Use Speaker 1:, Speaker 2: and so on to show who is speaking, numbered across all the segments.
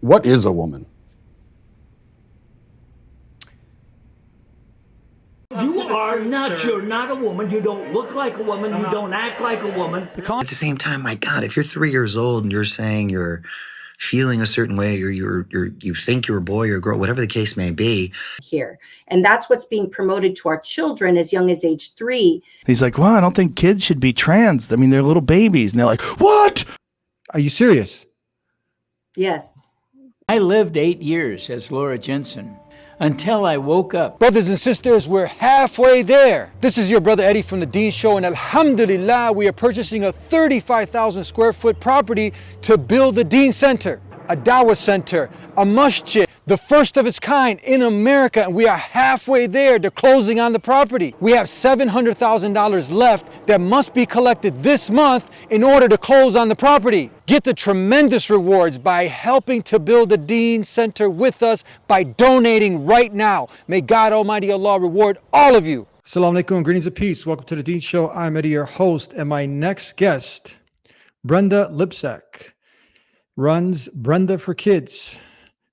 Speaker 1: What is a woman?
Speaker 2: You are not. You're not a woman. You don't look like a woman. You don't act like a woman.
Speaker 3: At the same time, my God, if you're 3 years old and you're saying you're feeling a certain way, or you think you're a boy or a girl, whatever the case may be.
Speaker 4: Here. And that's what's being promoted to our children as young as age 3.
Speaker 5: He's like, well, I don't think kids should be trans. I mean, they're little babies. And they're like, what?
Speaker 6: Are you serious?
Speaker 4: Yes.
Speaker 7: I lived 8 years as Laura Jensen until I woke up.
Speaker 6: Brothers and sisters, we're halfway there. This is your brother Eddie from The Dean Show, and alhamdulillah, we are purchasing a 35,000 square foot property to build the Dean Center, a Dawah Center, a masjid, the first of its kind in America, and we are halfway there to closing on the property. We have $700,000 left that must be collected this month in order to close on the property. Get the tremendous rewards by helping to build the Dean Center with us by donating right now. May God Almighty Allah reward all of you.
Speaker 8: Assalamu alaikum, greetings of peace. Welcome to The Dean Show. I'm Eddie, your host, and my next guest, Brenda Lipsack, runs Brenda for Kids.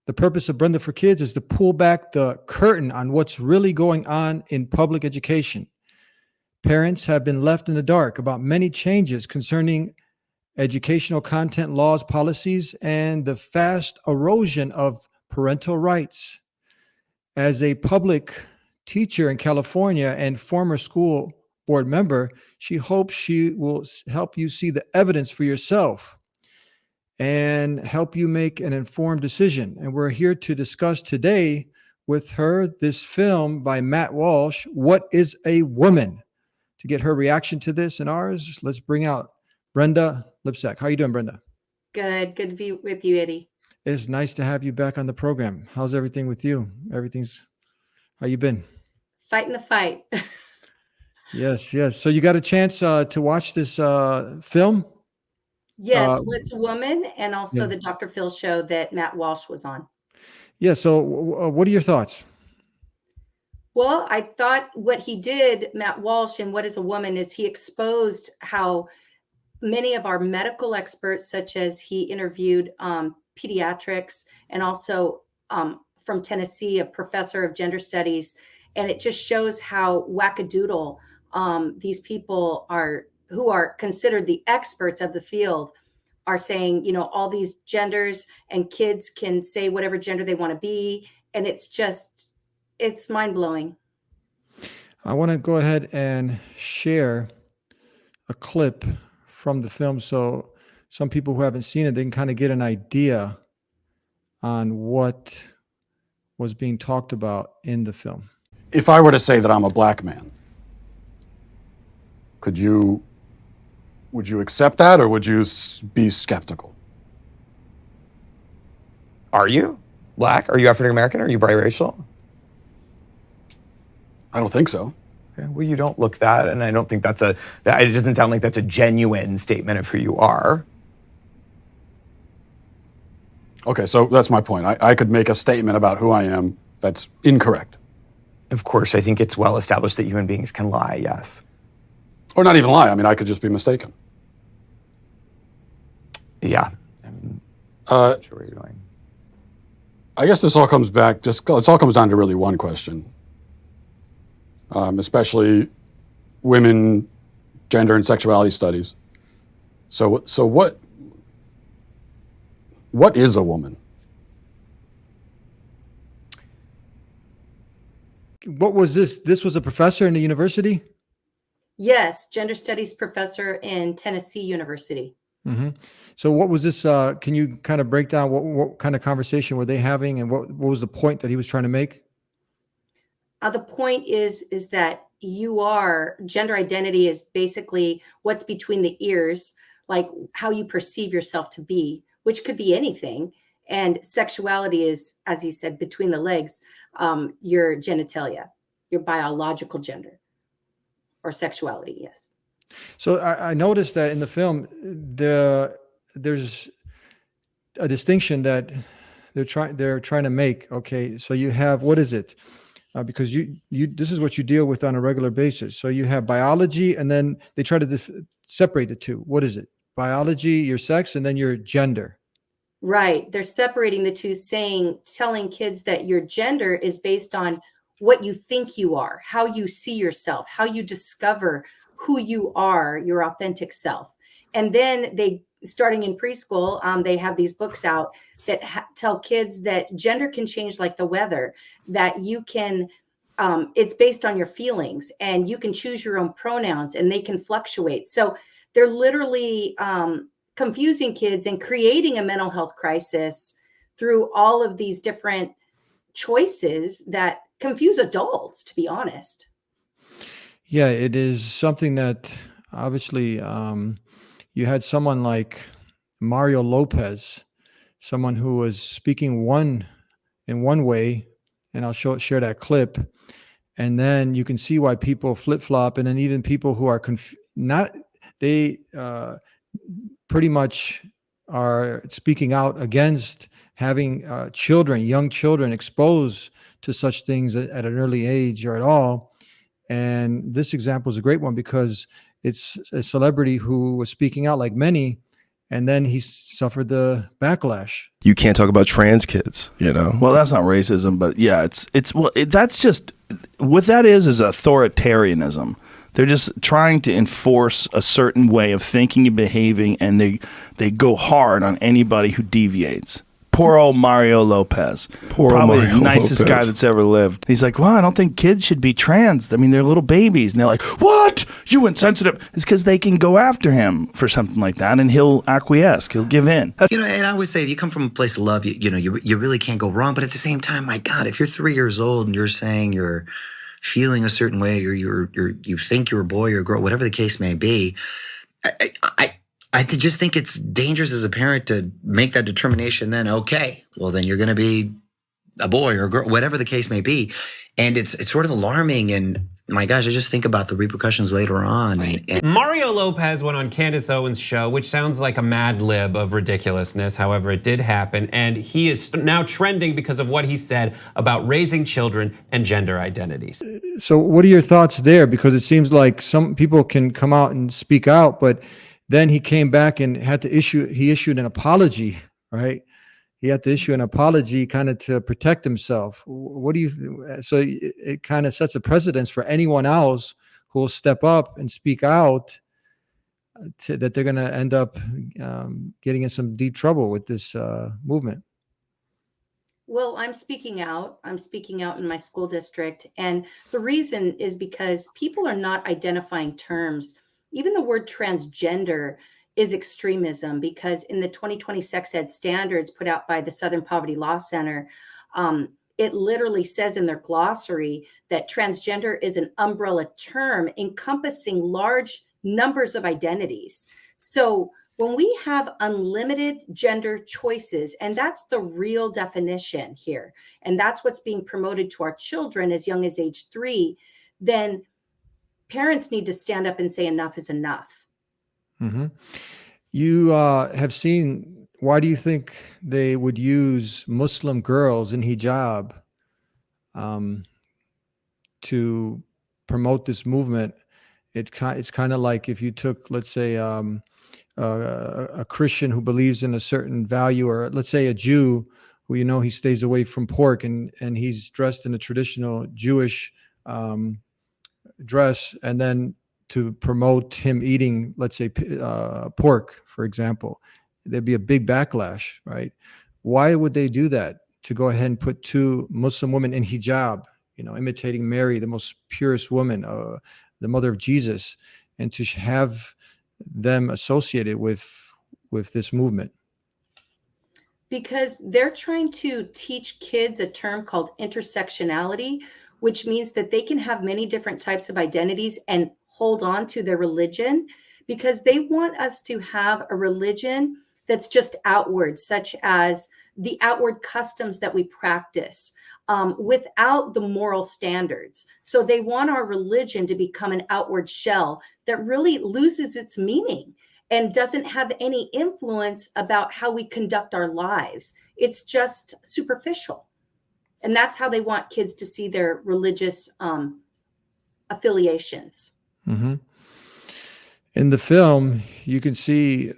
Speaker 8: The purpose of Brenda for Kids is to pull back the curtain on what's really going on in public education. Parents have been left in the dark about many changes concerning educational content laws, policies, and the fast erosion of parental rights. As a public teacher in California and former school board member, she hopes she will help you see the evidence for yourself and help you make an informed decision. And we're here to discuss today with her this film by Matt Walsh, What is a Woman? To get her reaction to this and ours, let's bring out Brenda Lipsack. How you doing, Brenda?
Speaker 4: Good to be with you, Eddie.
Speaker 8: It's nice to have you back on the program. How's everything with you? How you been?
Speaker 4: Fighting the fight.
Speaker 8: Yes. So you got a chance to watch this film?
Speaker 4: Yes, What's a Woman, and also the Dr. Phil show that Matt Walsh was on.
Speaker 8: Yeah, so what are your thoughts?
Speaker 4: Well, I thought what he did, Matt Walsh, in What is a Woman, is he exposed how many of our medical experts, such as he interviewed pediatrics and also from Tennessee, a professor of gender studies, and it just shows how wackadoodle these people are, who are considered the experts of the field, are saying, all these genders, and kids can say whatever gender they want to be. And it's mind-blowing.
Speaker 8: I want to go ahead and share a clip from the film so some people who haven't seen it, they can kind of get an idea on what was being talked about in the film.
Speaker 1: If I were to say that I'm a black man, would you accept that, or would you be skeptical?
Speaker 9: Are you black? Are you African American? Are you biracial?
Speaker 1: I don't think so.
Speaker 9: Okay, well, you don't look that, and I don't think it doesn't sound like that's a genuine statement of who you are.
Speaker 1: Okay, so that's my point. I could make a statement about who I am that's incorrect.
Speaker 9: Of course, I think it's well established that human beings can lie, yes.
Speaker 1: Or not even lie. I mean, I could just be mistaken.
Speaker 9: Yeah. I'm not sure where you're going.
Speaker 1: I guess this all comes down to really one question. Especially women, gender and sexuality studies. So what is a woman?
Speaker 8: What was this? This was a professor in the university?
Speaker 4: Yes, gender studies professor in Tennessee University.
Speaker 8: Mm-hmm. So what was this? Can you kind of break down what kind of conversation were they having, and what was the point that he was trying to make?
Speaker 4: The point is that gender identity is basically what's between the ears, like how you perceive yourself to be, which could be anything. And sexuality is, as he said, between the legs, your genitalia, your biological gender or sexuality. Yes.
Speaker 8: So I noticed that in the film, there's a distinction that they're trying to make. Okay, so you have, what is it? Because you this is what you deal with on a regular basis. So you have biology, and then they try to separate the two. What is it? Biology, your sex, and then your gender.
Speaker 4: Right. They're separating the two, telling kids that your gender is based on what you think you are, how you see yourself, how you discover who you are, your authentic self. And then starting in preschool, they have these books out that tell kids that gender can change like the weather, that you can, it's based on your feelings and you can choose your own pronouns and they can fluctuate. So they're literally, confusing kids and creating a mental health crisis through all of these different choices that confuse adults, to be honest.
Speaker 8: Yeah, it is something that obviously you had someone like Mario Lopez, someone who was speaking in one way, and I'll share that clip, and then you can see why people flip flop, and then even people who are not they pretty much are speaking out against having young children exposed to such things at an early age or at all. And this example is a great one because it's a celebrity who was speaking out like many, and then he suffered the backlash.
Speaker 10: You can't talk about trans kids, you know?
Speaker 5: Well, that's not racism, but yeah, that's just what that is authoritarianism. They're just trying to enforce a certain way of thinking and behaving, and they go hard on anybody who deviates. Poor old Mario Lopez. Probably the nicest guy that's ever lived. He's like, well, I don't think kids should be trans. I mean, they're little babies. And they're like, what? You insensitive. It's because they can go after him for something like that, and he'll acquiesce. He'll give in.
Speaker 3: You know, and I always say, if you come from a place of love, you really can't go wrong. But at the same time, my God, if you're 3 years old and you're saying you're feeling a certain way, or you think you're a boy or a girl, whatever the case may be, I just think it's dangerous as a parent to make that determination. Then, okay, well, then you're going to be a boy or a girl, whatever the case may be. And it's sort of alarming. And my gosh, I just think about the repercussions later on.
Speaker 11: Right. Mario Lopez went on Candace Owens' show, which sounds like a mad lib of ridiculousness. However, it did happen. And he is now trending because of what he said about raising children and gender identities.
Speaker 8: So what are your thoughts there? Because it seems like some people can come out and speak out, but then he came back and he issued an apology, right? He had to issue an apology kind of to protect himself. What do you, so it kind of sets a precedence for anyone else who will step up and speak out that they're going to end up getting in some deep trouble with this movement.
Speaker 4: Well, I'm speaking out. I'm speaking out in my school district. And the reason is because people are not identifying terms. Even the word transgender is extremism, because in the 2020 sex ed standards put out by the Southern Poverty Law Center, it literally says in their glossary that transgender is an umbrella term encompassing large numbers of identities. So when we have unlimited gender choices, and that's the real definition here, and that's what's being promoted to our children as young as age 3, then parents need to stand up and say enough is enough.
Speaker 8: Mm-hmm. You have seen, why do you think they would use Muslim girls in hijab to promote this movement? It's kind of like if you took, let's say, a Christian who believes in a certain value, or let's say a Jew who, he stays away from pork and he's dressed in a traditional Jewish dress, and then to promote him eating, let's say, pork, for example, there'd be a big backlash, right? Why would they do that? To go ahead and put 2 Muslim women in hijab, imitating Mary, the most purest woman, the mother of Jesus, and to have them associated with this movement?
Speaker 4: Because they're trying to teach kids a term called intersectionality, which means that they can have many different types of identities and hold on to their religion, because they want us to have a religion that's just outward, such as the outward customs that we practice, without the moral standards. So they want our religion to become an outward shell that really loses its meaning and doesn't have any influence about how we conduct our lives. It's just superficial. And that's how they want kids to see their religious affiliations.
Speaker 8: Mm-hmm. In the film, you can see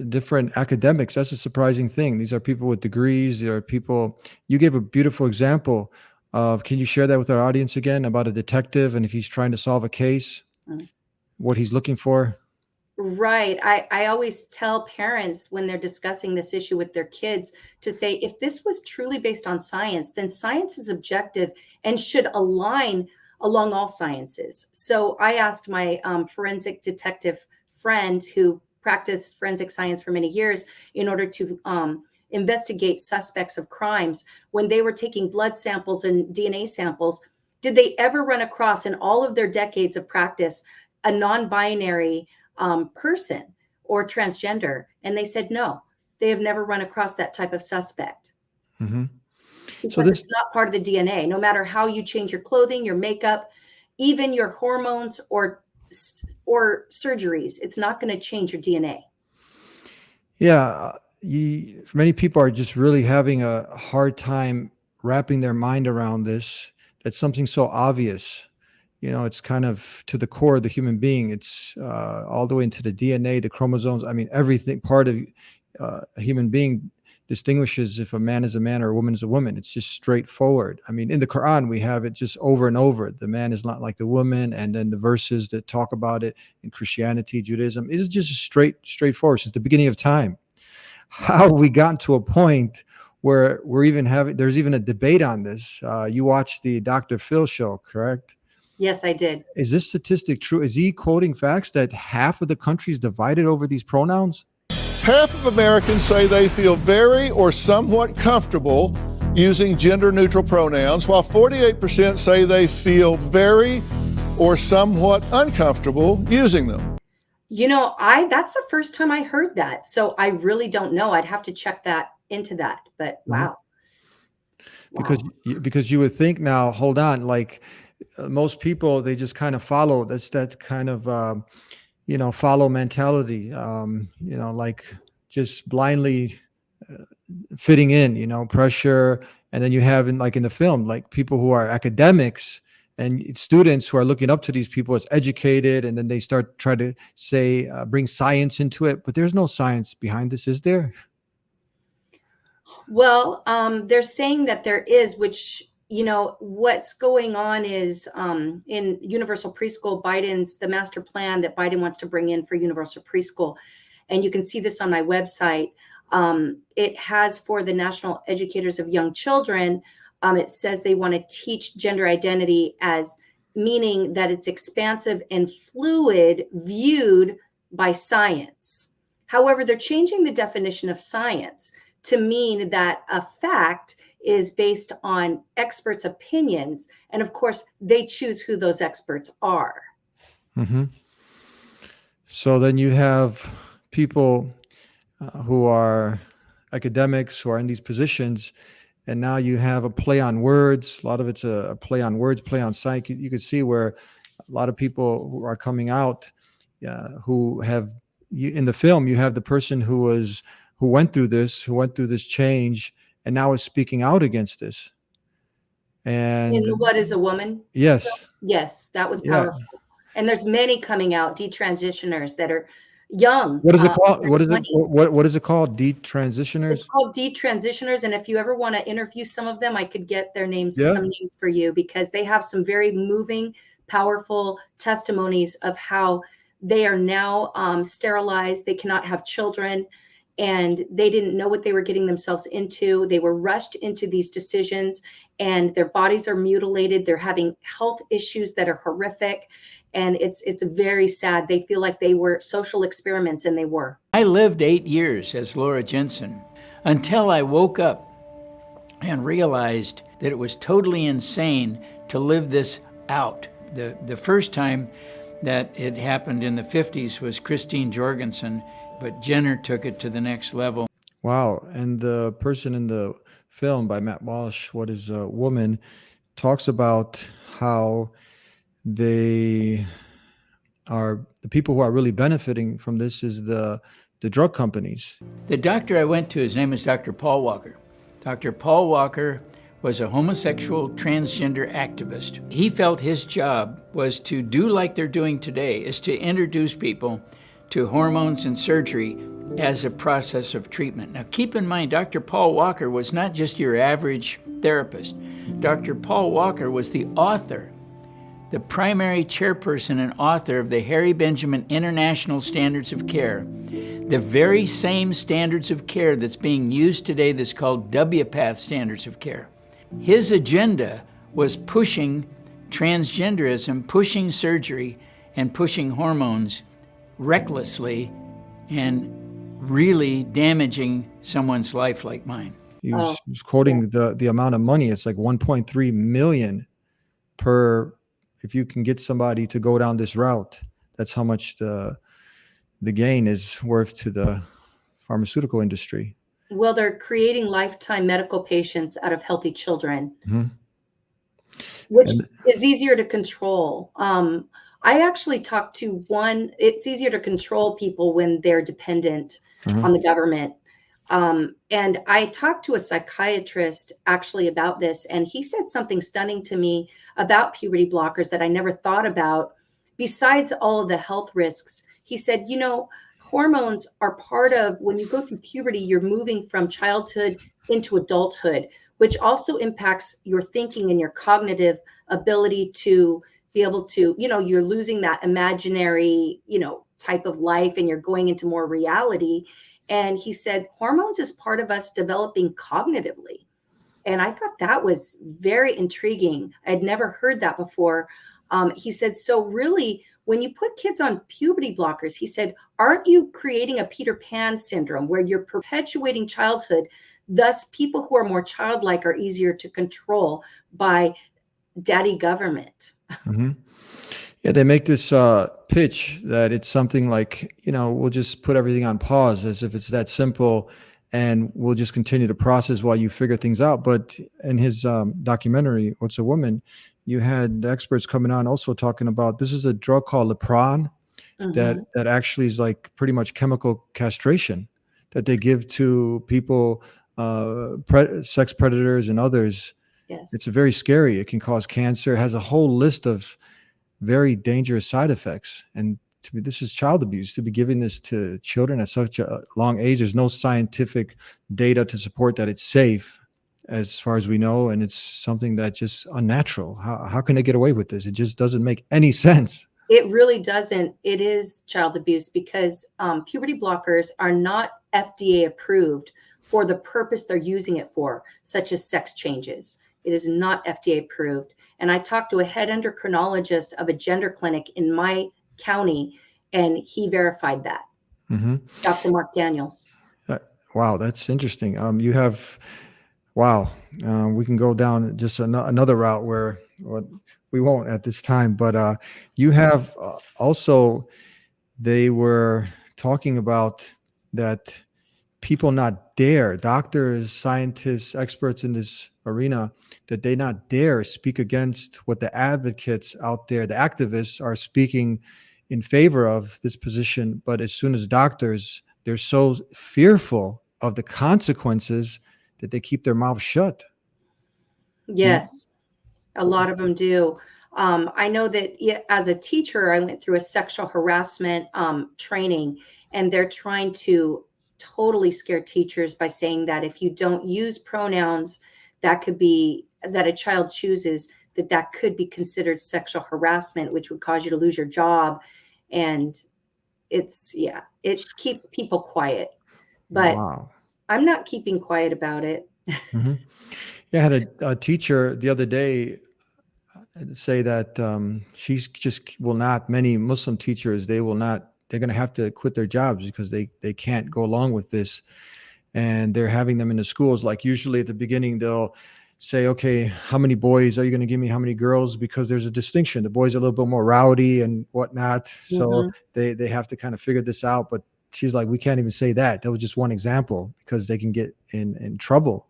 Speaker 8: different academics. That's a surprising thing. These are people with degrees. There are people. You gave a beautiful example of. Can you share that with our audience again about a detective and if he's trying to solve a case, what he's looking for?
Speaker 4: Right. I always tell parents when they're discussing this issue with their kids to say, if this was truly based on science, then science is objective and should align along all sciences. So I asked my forensic detective friend who practiced forensic science for many years in order to investigate suspects of crimes, when they were taking blood samples and DNA samples, did they ever run across in all of their decades of practice a non-binary person or transgender? And they said no, they have never run across that type of suspect.
Speaker 8: Mm-hmm.
Speaker 4: Because it's not part of the DNA. No matter how you change your clothing, your makeup, even your hormones or surgeries, it's not going to change your DNA.
Speaker 8: Yeah, many people are just really having a hard time wrapping their mind around this. That's something so obvious. It's kind of to the core of the human being. It's all the way into the DNA, the chromosomes. I mean, everything part of a human being distinguishes if a man is a man or a woman is a woman. It's just straightforward. I mean, in the Quran, we have it just over and over. The man is not like the woman. And then the verses that talk about it in Christianity, Judaism, it is just straightforward since the beginning of time. How we gotten to a point where there's even a debate on this. You watched the Dr. Phil show, correct?
Speaker 4: Yes, I did.
Speaker 8: Is this statistic true? Is he quoting facts that half of the country is divided over these pronouns?
Speaker 12: Half of Americans say they feel very or somewhat comfortable using gender-neutral pronouns, while 48% say they feel very or somewhat uncomfortable using them.
Speaker 4: That's the first time I heard that. So I really don't know. I'd have to check into that. But wow.
Speaker 8: Because you would think now, hold on, like most people, they just kind of follow. That's that kind of follow mentality. Like just blindly fitting in. Pressure, and then you have in the film, like people who are academics and students who are looking up to these people as educated, and then they start trying to say bring science into it, but there's no science behind this, is there?
Speaker 4: Well, they're saying that there is, which what's going on is in universal preschool, the master plan that Biden wants to bring in for universal preschool. And you can see this on my website. It has for the National Educators of Young Children, it says they want to teach gender identity as meaning that it's expansive and fluid viewed by science. However, they're changing the definition of science to mean that a fact is based on experts' opinions. And of course, they choose who those experts are.
Speaker 8: Mm-hmm. So then you have people who are academics who are in these positions, and now you have a play on words. A lot of it's a play on words, play on sight. You could see where a lot of people who are coming out who have, in the film, you have the person who went through this change, and now is speaking out against this. And
Speaker 4: in the What is a Woman?
Speaker 8: Yes.
Speaker 4: Yes, that was powerful. Yeah. And there's many coming out, detransitioners that are young.
Speaker 8: What is it called? What is it called? Detransitioners?
Speaker 4: It's called detransitioners. And if you ever want to interview some of them, I could get their names, some names for you, because they have some very moving, powerful testimonies of how they are now sterilized. They cannot have children. And they didn't know what they were getting themselves into. They were rushed into these decisions, and their bodies are mutilated. They're having health issues that are horrific. And it's very sad. They feel like they were social experiments, and they were.
Speaker 7: I lived 8 years as Laura Jensen until I woke up and realized that it was totally insane to live this out. The first time that it happened in the 50s was Christine Jorgensen, but Jenner took it to the next level.
Speaker 8: Wow. And the person in the film by Matt Walsh, What is a Woman, talks about how the people who are really benefiting from this is the drug companies.
Speaker 7: The doctor I went to, his name is Dr. Paul Walker. Dr. Paul Walker was a homosexual transgender activist. He felt his job was to do like they're doing today, is to introduce people to hormones and surgery as a process of treatment. Now, keep in mind, Dr. Paul Walker was not just your average therapist. Dr. Paul Walker was the author, the primary chairperson and author of the Harry Benjamin International Standards of Care, the very same standards of care that's being used today that's called WPATH standards of care. His agenda was pushing transgenderism, pushing surgery, and pushing hormones recklessly and really damaging someone's life like mine.
Speaker 8: He was quoting the amount of money. It's like 1.3 million per, if you can get somebody to go down this route. That's how much the gain is worth to the pharmaceutical industry.
Speaker 4: Well, they're creating lifetime medical patients out of healthy children, which is easier to control. I actually talked to it's easier to control people when they're dependent on the government. And I talked to a psychiatrist actually about this, and he said something stunning to me about puberty blockers that I never thought about. Besides all of the health risks, he said, you know, hormones are part of, when you go through puberty, you're moving from childhood into adulthood, which also impacts your thinking and your cognitive ability to be able to, you know, you're losing that imaginary, you know, type of life, and you're going into more reality. And he said, hormones is part of us developing cognitively. And I thought that was very intriguing. I'd never heard that before. He said, so really, when you put kids on puberty blockers, he said, aren't you creating a Peter Pan syndrome where you're perpetuating childhood? Thus, people who are more childlike are easier to control by daddy government.
Speaker 8: Yeah, they make this pitch that it's something like, you know, we'll just put everything on pause as if it's that simple, and we'll just continue to process while you figure things out. But in his documentary, What's a Woman, you had experts coming on also talking about, this is a drug called Lepron that actually is like pretty much chemical castration that they give to people, sex predators and others.
Speaker 4: Yes.
Speaker 8: It's very scary. It can cause cancer. It has a whole list of very dangerous side effects. And to me, this is child abuse, to be giving this to children at such a long age. There's no scientific data to support that it's safe, as far as we know. And it's something that just unnatural. How can they get away with this? It just doesn't make any sense.
Speaker 4: It really doesn't. It is child abuse because puberty blockers are not FDA approved for the purpose they're using it for, such as sex changes. It is not FDA approved. And I talked to a head endocrinologist of a gender clinic in my county, and he verified that. Dr. Mark Daniels.
Speaker 8: Wow, that's interesting. You have, we can go down just another route where we won't at this time, but you have also, they were talking about that people not dare, doctors, scientists, experts in this arena, that they not dare speak against what the advocates out there, the activists, are speaking in favor of this position. But as soon as doctors, they're so fearful of the consequences that they keep their mouth shut.
Speaker 4: Yes, a lot of them do. I know that as a teacher, I went through a sexual harassment training, and they're trying to totally scare teachers by saying that if you don't use pronouns that a child chooses, that could be considered sexual harassment, which would cause you to lose your job. And it keeps people quiet. But I'm not keeping quiet about it.
Speaker 8: Yeah, I had a teacher the other day say that she's just will not, many Muslim teachers, they're going to have to quit their jobs because they can't go along with this. And they're having them in the schools. Like usually at the beginning, they'll say, okay, how many boys are you going to give me? How many girls? Because there's a distinction. The boys are a little bit more rowdy and whatnot. So they have to kind of figure this out. But she's like, we can't even say that. That was just one example because they can get in trouble.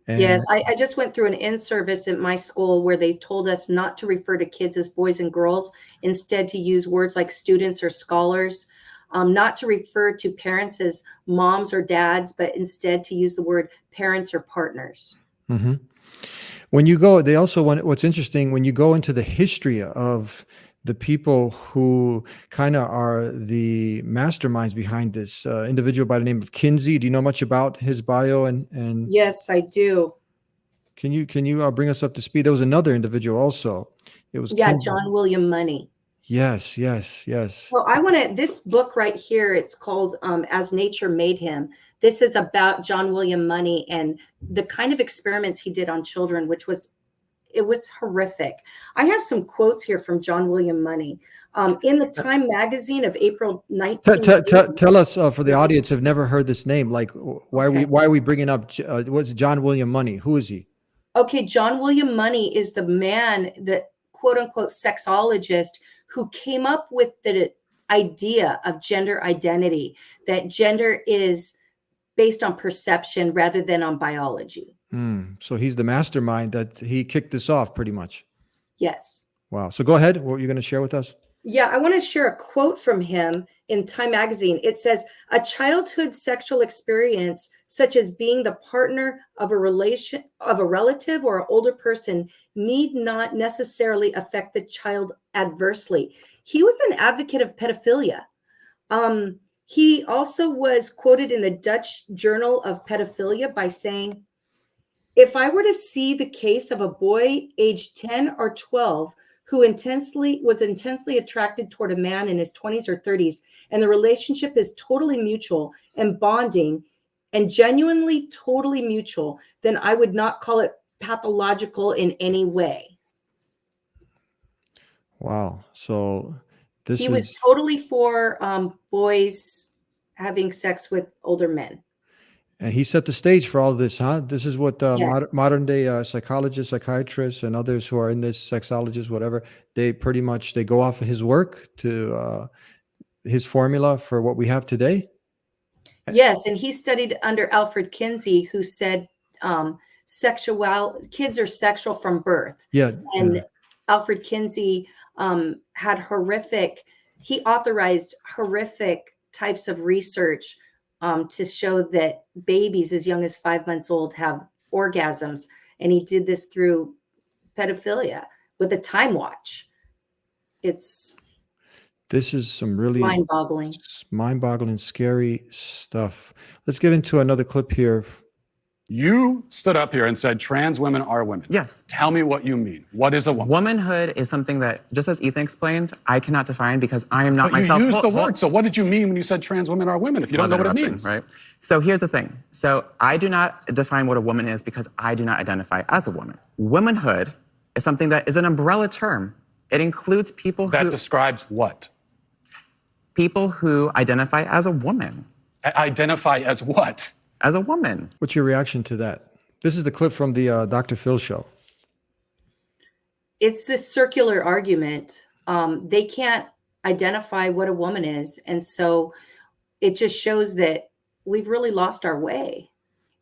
Speaker 8: And
Speaker 4: yes, I just went through an in-service at my school where they told us not to refer to kids as boys and girls, instead to use words like students or scholars, not to refer to parents as moms or dads, but instead to use the word parents or partners.
Speaker 8: When you go, they also want, what's interesting, when you go into the history of the people who kind of are the masterminds behind this individual by the name of Kinsey. Do you know much about his bio? And
Speaker 4: Yes, I do.
Speaker 8: can you bring us up to speed? There was another individual also. It was
Speaker 4: Yeah,
Speaker 8: Kinsey.
Speaker 4: John William Money.
Speaker 8: Yes.
Speaker 4: Well, this book right here, it's called As Nature Made Him. This is about John William Money and the kind of experiments he did on children, it was horrific. I have some quotes here from John William Money. In the Time magazine of April 19...
Speaker 8: Tell us for the audience who've never heard this name, like why are we bringing up what's John William Money? Who is he?
Speaker 4: Okay, John William Money is the man, the quote unquote sexologist who came up with the idea of gender identity, that gender is based on perception rather than on biology.
Speaker 8: So he's the mastermind that he kicked this off pretty much.
Speaker 4: Yes.
Speaker 8: Wow. So go ahead. What are you going to share with us?
Speaker 4: Yeah, I want to share a quote from him in Time magazine. It says, "A childhood sexual experience, such as being the partner of a relative or an older person, need not necessarily affect the child adversely." He was an advocate of pedophilia. He also was quoted in the Dutch Journal of Pedophilia by saying, "If I were to see the case of a boy aged 10 or 12 who was intensely attracted toward a man in his 20s or 30s, and the relationship is totally mutual and bonding and genuinely totally mutual, then I would not call it pathological in any way."
Speaker 8: Wow. So
Speaker 4: He was totally for boys having sex with older men.
Speaker 8: And he set the stage for all of this, huh? This is what
Speaker 4: Yes.
Speaker 8: modern day psychologists, psychiatrists, and others who are in this, sexologists, whatever, they pretty much they go off of his work to his formula for what we have today.
Speaker 4: Yes, and he studied under Alfred Kinsey, who said kids are sexual from birth.
Speaker 8: Yeah.
Speaker 4: And Alfred Kinsey he authorized horrific types of research to show that babies as young as 5 months old have orgasms. And he did this through pedophilia with a time watch. This
Speaker 8: is some really
Speaker 4: mind-boggling,
Speaker 8: scary stuff. Let's get into another clip here.
Speaker 1: You stood up here and said trans women are women.
Speaker 13: Yes.
Speaker 1: Tell me what you mean. What is a woman?
Speaker 13: Womanhood is something that, just as Ethan explained, I cannot define because I am not
Speaker 1: But
Speaker 13: myself.
Speaker 1: you used the word. So what did you mean when you said trans women are women if you don't know what it means?
Speaker 13: Right. So here's the thing. So I do not define what a woman is because I do not identify as a woman. Womanhood is something that is an umbrella term. It includes people
Speaker 1: that describes what?
Speaker 13: People who identify as a woman.
Speaker 1: Identify as what?
Speaker 13: As a woman.
Speaker 8: What's your reaction to that? This is the clip from the Dr. Phil show.
Speaker 4: It's this circular argument. They can't identify what a woman is. And so it just shows that we've really lost our way.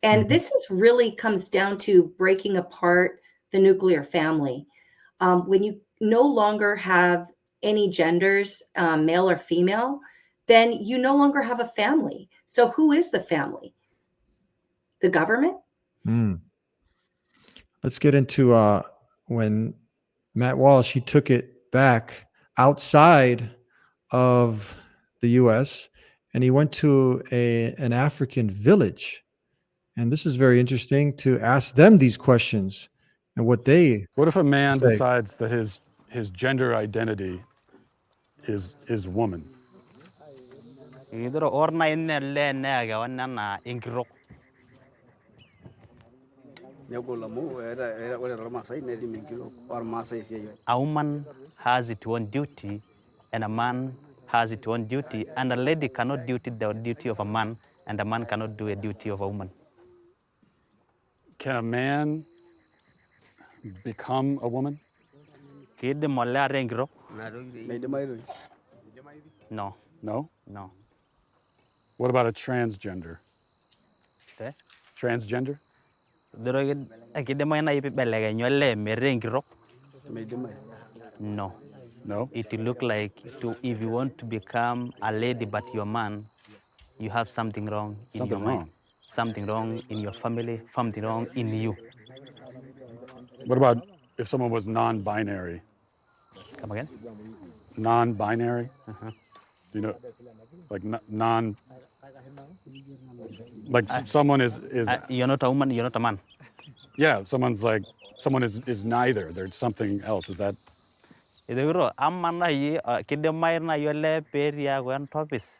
Speaker 4: And this really comes down to breaking apart the nuclear family. When you no longer have any genders, male or female, then you no longer have a family. So who is the family? The government?
Speaker 8: Let's get into when Matt Walsh, he took it back outside of the U.S. and he went to an African village. And this is very interesting to ask them these questions and what they
Speaker 1: What if a man
Speaker 8: say.
Speaker 1: decides that his gender identity is woman?
Speaker 14: A woman has its own duty, and a man has its own duty, and a lady cannot do the duty of a man, and a man cannot do a duty of a woman.
Speaker 1: Can a man become a woman?
Speaker 14: No.
Speaker 1: No?
Speaker 14: No.
Speaker 1: What about a transgender? Transgender?
Speaker 14: No.
Speaker 1: No?
Speaker 14: It look like if you want to become a lady but you're a man, you have something wrong in your mind. Something wrong in your family, something wrong in you.
Speaker 1: What about if someone was non-binary?
Speaker 14: Come again?
Speaker 1: Non-binary. Do you know, like non? Like someone is.
Speaker 14: You're not a woman. You're not a man.
Speaker 1: Yeah, someone is neither. They're something else. Is that?
Speaker 14: Itu bro, aman na kide mair na yole peria gwan topis.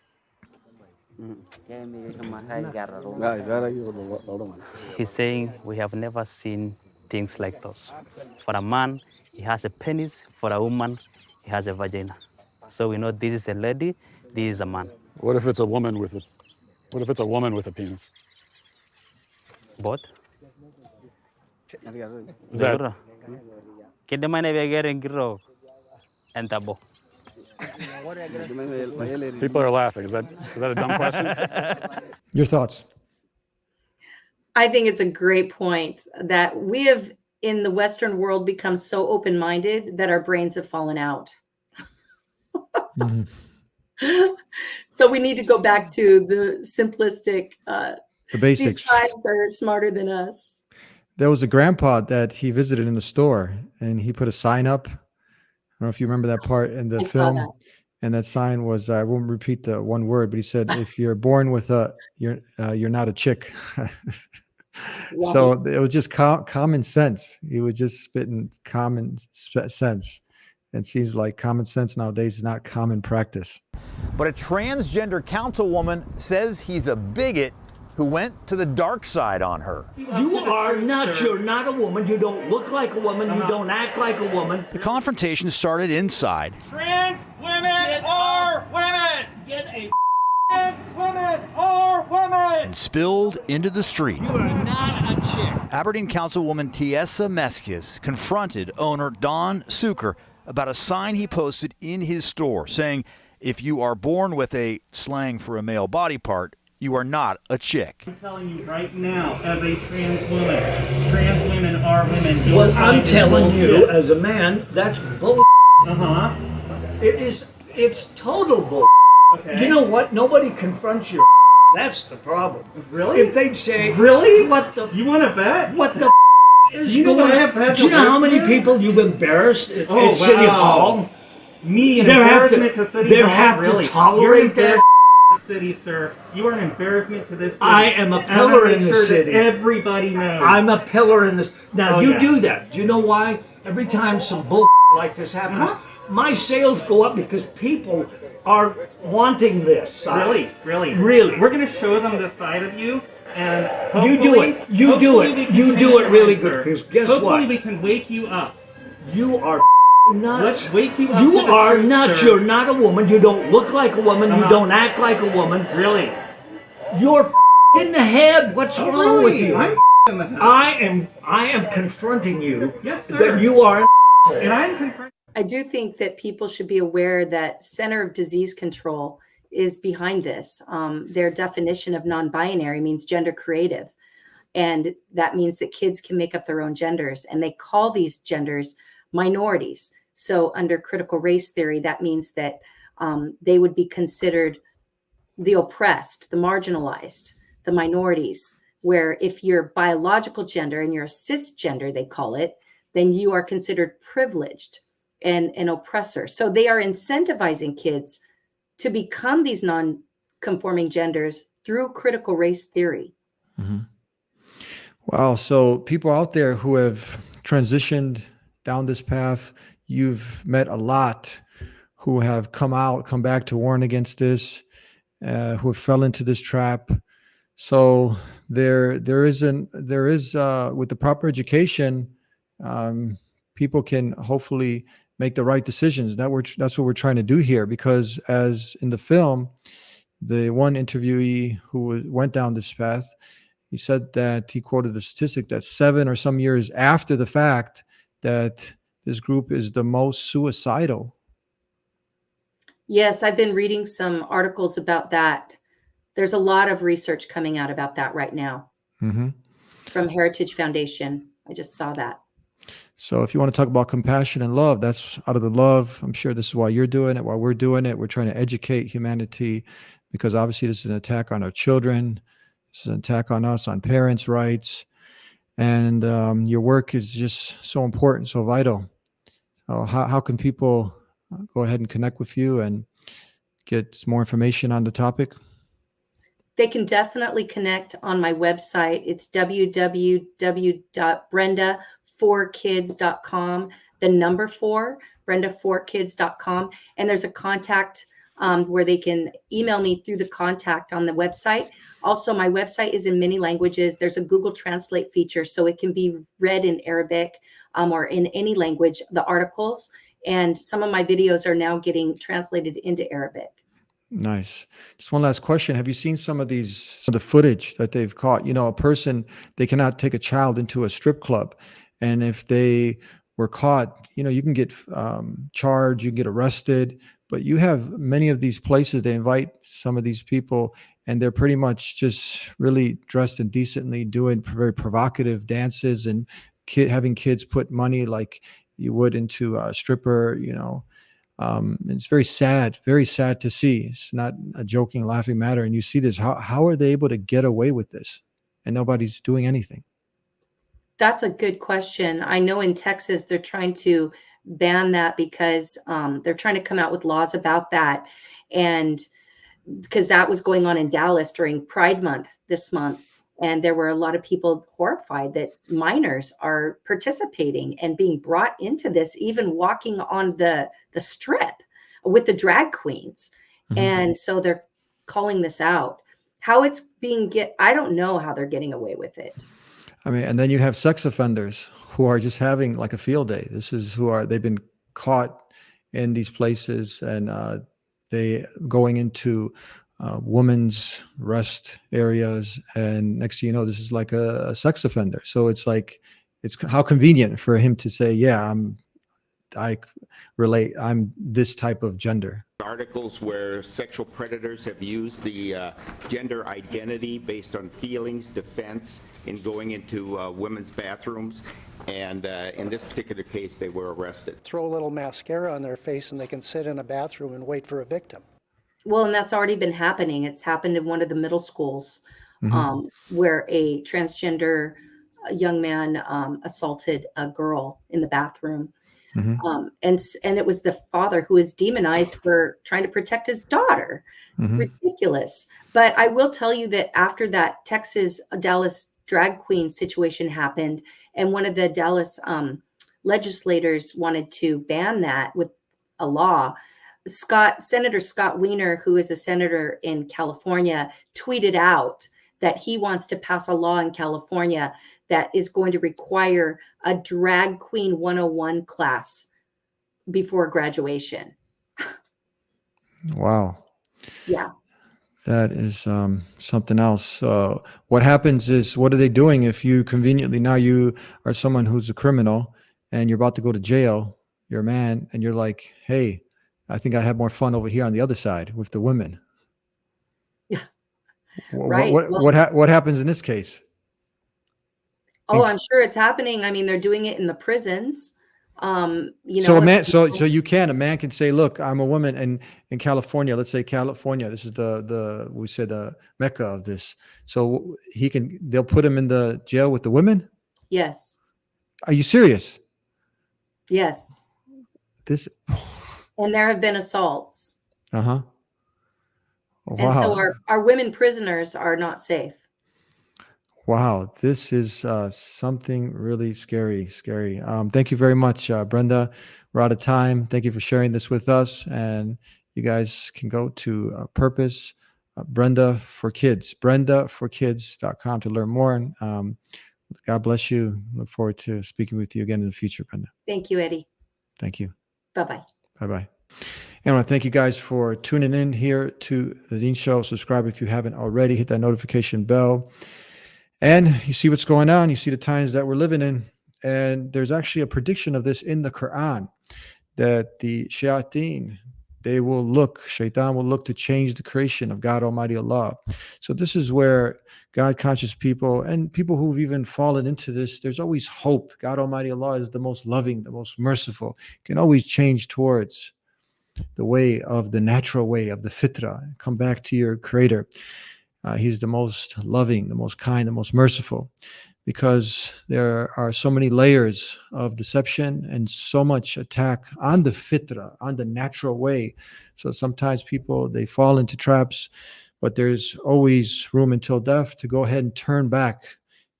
Speaker 14: He's saying we have never seen things like those. For a man, he has a penis. For a woman, he has a vagina. So we know this is a lady, this is a man.
Speaker 1: What if it's a woman with a? What if it's a woman with a penis?
Speaker 14: Both.
Speaker 1: Is that?
Speaker 14: Kide maine vegeren giro entabo.
Speaker 1: People are laughing. Is that a dumb question?
Speaker 8: Your thoughts?
Speaker 4: I think it's a great point that we have in the Western world become so open-minded that our brains have fallen out.
Speaker 8: Mm-hmm.
Speaker 4: So we need to go back to the simplistic,
Speaker 8: The basics.
Speaker 4: These tribes are smarter than us.
Speaker 8: There was a grandpa that he visited in the store, and he put a sign up. I don't know if you remember that part in the
Speaker 4: I saw
Speaker 8: film.
Speaker 4: that.
Speaker 8: And that sign was, I won't repeat the one word, but he said, if you're born with you're not a chick. So it was just common sense. He was just spitting common sense. It seems like common sense nowadays is not common practice.
Speaker 15: But a transgender councilwoman says he's a bigot who went to the dark side on her.
Speaker 2: You are nuts. You're not a woman. You don't look like a woman. You don't act like a woman.
Speaker 15: The confrontation started inside.
Speaker 16: Trans women are women!
Speaker 2: Get a
Speaker 16: Trans women are women!
Speaker 15: And spilled into the street.
Speaker 2: You are not a chick.
Speaker 15: Aberdeen Councilwoman Tiesa Meskis confronted owner Don Suker about a sign he posted in his store saying, if you are born with a slang for a male body part, you are not a chick.
Speaker 16: I'm telling you right now, as a trans women are women.
Speaker 2: Well, I'm telling you, as a man, that's bull.
Speaker 16: Uh-huh.
Speaker 2: It's total bull.
Speaker 16: Okay.
Speaker 2: You know what? Nobody confronts your. That's the problem.
Speaker 16: Really?
Speaker 2: If they'd say,
Speaker 16: really?
Speaker 2: What the?
Speaker 16: You want to bet?
Speaker 2: What the is
Speaker 16: you know
Speaker 2: going
Speaker 16: what I
Speaker 2: on?
Speaker 16: have had
Speaker 2: Do you
Speaker 16: to
Speaker 2: know how
Speaker 16: work
Speaker 2: many
Speaker 16: with?
Speaker 2: people you've embarrassed at
Speaker 16: Oh,
Speaker 2: City
Speaker 16: wow.
Speaker 2: Hall?
Speaker 16: Me, an
Speaker 2: They have
Speaker 16: embarrassment to City
Speaker 2: they
Speaker 16: Hall?
Speaker 2: have
Speaker 16: Really?
Speaker 2: to tolerate
Speaker 16: You're
Speaker 2: that.
Speaker 16: City, sir. You are an embarrassment to this city.
Speaker 2: I am a
Speaker 16: And
Speaker 2: pillar
Speaker 16: I
Speaker 2: in
Speaker 16: make
Speaker 2: the
Speaker 16: sure
Speaker 2: city.
Speaker 16: that everybody knows.
Speaker 2: I'm a pillar in this. Now,
Speaker 16: Oh,
Speaker 2: you
Speaker 16: yeah.
Speaker 2: do that. Do you know why? Every time some bull like this happens, my sales go up because people are wanting this side.
Speaker 16: Really?
Speaker 2: Really.
Speaker 16: We're going to show them this side of you, and
Speaker 2: You do
Speaker 16: hopefully-
Speaker 2: it. You do
Speaker 16: hopefully
Speaker 2: it.
Speaker 16: we can
Speaker 2: You
Speaker 16: change
Speaker 2: do
Speaker 16: your
Speaker 2: it really
Speaker 16: mind,
Speaker 2: good,
Speaker 16: sir.
Speaker 2: because guess
Speaker 16: hopefully
Speaker 2: what?
Speaker 16: we can wake you up.
Speaker 2: You are nuts.
Speaker 16: Let's wake you up.
Speaker 2: You
Speaker 16: to the
Speaker 2: are
Speaker 16: truth,
Speaker 2: nuts.
Speaker 16: sir.
Speaker 2: You're not a woman. You don't look like a woman. You
Speaker 16: Uh-huh.
Speaker 2: don't act like a woman.
Speaker 16: Really?
Speaker 2: You're in the head. What's
Speaker 16: Oh,
Speaker 2: wrong
Speaker 16: really?
Speaker 2: with you?
Speaker 16: I'm in the head.
Speaker 2: I am confronting you.
Speaker 16: Yes, sir.
Speaker 2: That you are.
Speaker 16: And I'm confronting.
Speaker 4: I do think that people should be aware that Center of Disease Control is behind this. Their definition of non-binary means gender creative. And that means that kids can make up their own genders, and they call these genders minorities. So under critical race theory, that means that they would be considered the oppressed, the marginalized, the minorities, where if you're biological gender and you're a cisgender, they call it, then you are considered privileged and an oppressor. So they are incentivizing kids to become these non-conforming genders through critical race theory.
Speaker 8: Mm-hmm. Wow. So people out there who have transitioned down this path, you've met a lot who have come back to warn against this, who fell into this trap. So there is with the proper education, people can hopefully make the right decisions. That's what we're trying to do here, because as in the film, the one interviewee who went down this path, he said that he quoted the statistic that 7 or some years after the fact that this group is the most suicidal.
Speaker 4: Yes, I've been reading some articles about that. There's a lot of research coming out about that right now from Heritage Foundation. I just saw that.
Speaker 8: So if you want to talk about compassion and love, that's out of the love. I'm sure this is why you're doing it, why we're doing it. We're trying to educate humanity, because obviously this is an attack on our children. This is an attack on us, on parents' rights. And your work is just so important, so vital. How can people go ahead and connect with you and get more information on the topic?
Speaker 4: They can definitely connect on my website. It's www.brenda4kids.com, the number 4, brenda4kids.com. And there's a contact where they can email me through the contact on the website. Also, my website is in many languages. There's a Google Translate feature, so it can be read in Arabic or in any language, the articles. And some of my videos are now getting translated into Arabic.
Speaker 8: Nice. Just one last question. Have you seen some of the footage that they've caught? You know, a person, they cannot take a child into a strip club. And if they were caught, you know, you can get charged, you can get arrested. But you have many of these places, they invite some of these people, and they're pretty much just really dressed indecently, doing very provocative dances and having kids put money like you would into a stripper, you know. It's very sad to see. It's not a joking, laughing matter. And you see this, how are they able to get away with this and nobody's doing anything?
Speaker 4: That's a good question. I know in Texas, they're trying to ban that because they're trying to come out with laws about that. And because that was going on in Dallas during Pride Month this month. And there were a lot of people horrified that minors are participating and being brought into this, even walking on the strip with the drag queens. And so they're calling this out. How it's I don't know how they're getting away with it.
Speaker 8: I mean, and then you have sex offenders who are just having like a field day. They've been caught in these places, and they going into women's rest areas, and next thing you know, this is like a sex offender. So it's like, it's how convenient for him to say, yeah, I'm this type of gender.
Speaker 17: Articles where sexual predators have used the gender identity based on feelings, defense, in going into women's bathrooms. And in this particular case, they were arrested.
Speaker 18: Throw a little mascara on their face and they can sit in a bathroom and wait for a victim.
Speaker 4: Well, and that's already been happening. It's happened in one of the middle schools where a transgender young man assaulted a girl in the bathroom. And it was the father who was demonized for trying to protect his daughter. Ridiculous. But I will tell you that after that Dallas drag queen situation happened, and one of the Dallas legislators wanted to ban that with a law, Senator Scott Wiener, who is a senator in California, tweeted out that he wants to pass a law in California that is going to require a drag queen 101 class before graduation.
Speaker 8: Wow.
Speaker 4: Yeah.
Speaker 8: That is something else. What happens is, what are they doing if you conveniently, now you are someone who's a criminal and you're about to go to jail, you're a man, and you're like, hey, I think I'd have more fun over here on the other side with the women.
Speaker 4: Yeah.
Speaker 8: Right. What happens in this case?
Speaker 4: Oh, I'm sure it's happening. I mean, they're doing it in the prisons. You know,
Speaker 8: so a man, so a man can say, look, I'm a woman, and in California, let's say California, this is the Mecca of this. So they'll put him in the jail with the women.
Speaker 4: Yes.
Speaker 8: Are you serious?
Speaker 4: Yes. And there have been assaults.
Speaker 8: Wow.
Speaker 4: And so our women prisoners are not safe.
Speaker 8: Wow, this is something really scary. Thank you very much, Brenda. We're out of time. Thank you for sharing this with us. And you guys can go to Purpose, Brenda for Kids, BrendaForKids.com to learn more. And God bless you. Look forward to speaking with you again in the future, Brenda.
Speaker 4: Thank you, Eddie.
Speaker 8: Thank you.
Speaker 4: Bye-bye.
Speaker 8: Bye-bye. And I want to thank you guys for tuning in here to The Dean Show. Subscribe if you haven't already. Hit that notification bell. And you see what's going on. You see the times that we're living in. And there's actually a prediction of this in the Quran, that the Shaytan will look to change the creation of God Almighty Allah. So this is where God conscious people and people who've even fallen into this, there's always hope. God Almighty Allah is the most loving, the most merciful, can always change towards the way of the natural way of the fitra. Come back to your creator. He's the most loving, the most kind, the most merciful. because there are so many layers of deception and so much attack on the fitra, on the natural way. So sometimes people, they fall into traps, but there's always room until death to go ahead and turn back,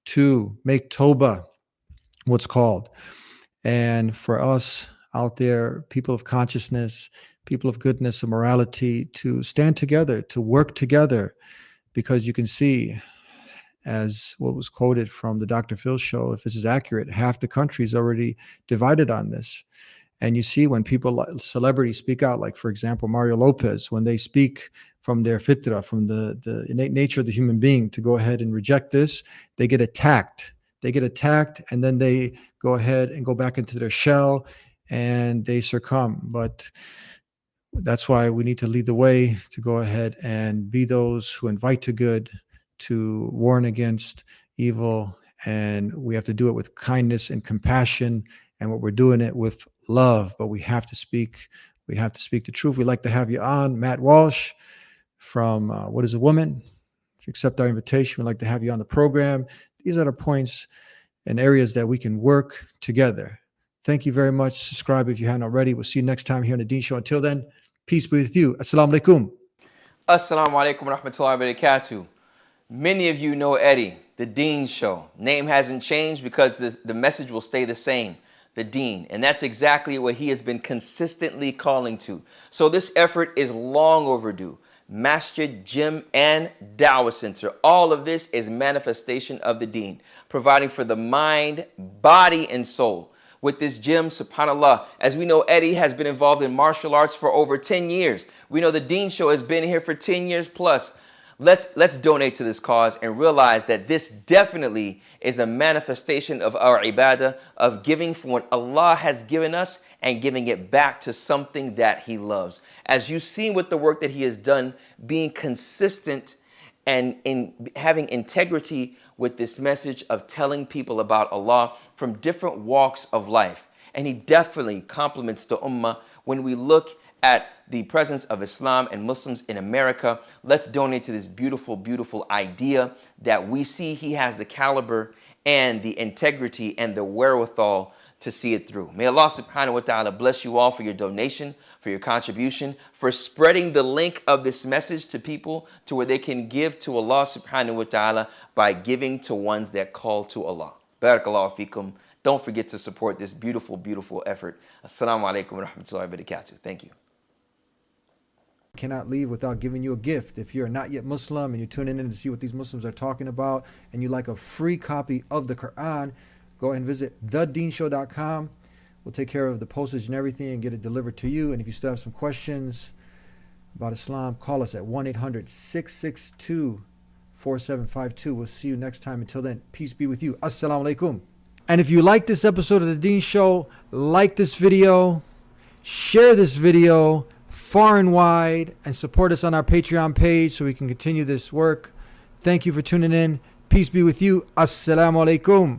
Speaker 8: to make Toba, what's called. And for us out there, people of consciousness, people of goodness and morality, to stand together, to work together, because you can see, as what was quoted from the Dr. Phil show, if this is accurate, half the country is already divided on this. And you see when people, celebrities speak out, like, for example, Mario Lopez, when they speak from their fitra, from the innate nature of the human being, to go ahead and reject this, they get attacked. They get attacked, and then they go ahead and go back into their shell, and they succumb. But that's why we need to lead the way, to go ahead and be those who invite to good, to warn against evil. And we have to do it with kindness and compassion. And what we're doing it with love, but we have to speak the truth. We'd like to have you on, Matt Walsh from What is a Woman? If you accept our invitation, we'd like to have you on the program. These are the points and areas that we can work together. Thank you very much. Subscribe if you haven't already. We'll see you next time here on The Dean Show. Until then, peace be with you. Assalamu alaikum.
Speaker 19: Assalamu alaikum wa rahmatullahi wa barakatuh. Many of you know Eddie, The Dean Show. Name hasn't changed because the message will stay the same. The Dean. And that's exactly what he has been consistently calling to. So this effort is long overdue. Masjid, gym, and Dawah Center. All of this is manifestation of the Deen, providing for the mind, body, and soul. With this gym, subhanAllah, as we know, Eddie has been involved in martial arts for over 10 years. We know the Deen Show has been here for 10 years plus. Let's donate to this cause and realize that this definitely is a manifestation of our ibadah, of giving from what Allah has given us and giving it back to something that He loves. As you see with the work that He has done, being consistent and in having integrity with this message of telling people about Allah from different walks of life. And He definitely compliments the ummah when we look at the presence of Islam and Muslims in America. Let's donate to this beautiful, beautiful idea that we see he has the caliber and the integrity and the wherewithal to see it through. May Allah subhanahu wa ta'ala bless you all for your donation, for your contribution, for spreading the link of this message to people to where they can give to Allah subhanahu wa ta'ala by giving to ones that call to Allah. Barakallahu feekum. Don't forget to support this beautiful, beautiful effort. Assalamu alaikum wa rahmatullahi wa barakatuh. Thank you.
Speaker 8: Cannot leave without giving you a gift. If you're not yet Muslim and you're tuning in to see what these Muslims are talking about, and you like a free copy of the Quran, go ahead and visit TheDeenShow.com. We'll take care of the postage and everything and get it delivered to you. And if you still have some questions about Islam, call us at 1-800-662-4752. We'll see you next time. Until then, peace be with you. Assalamu alaikum. And if you like this episode of The Deen Show, like this video, share this video far and wide, and support us on our Patreon page so we can continue this work. Thank you for tuning in. Peace be with you. Assalamu alaikum.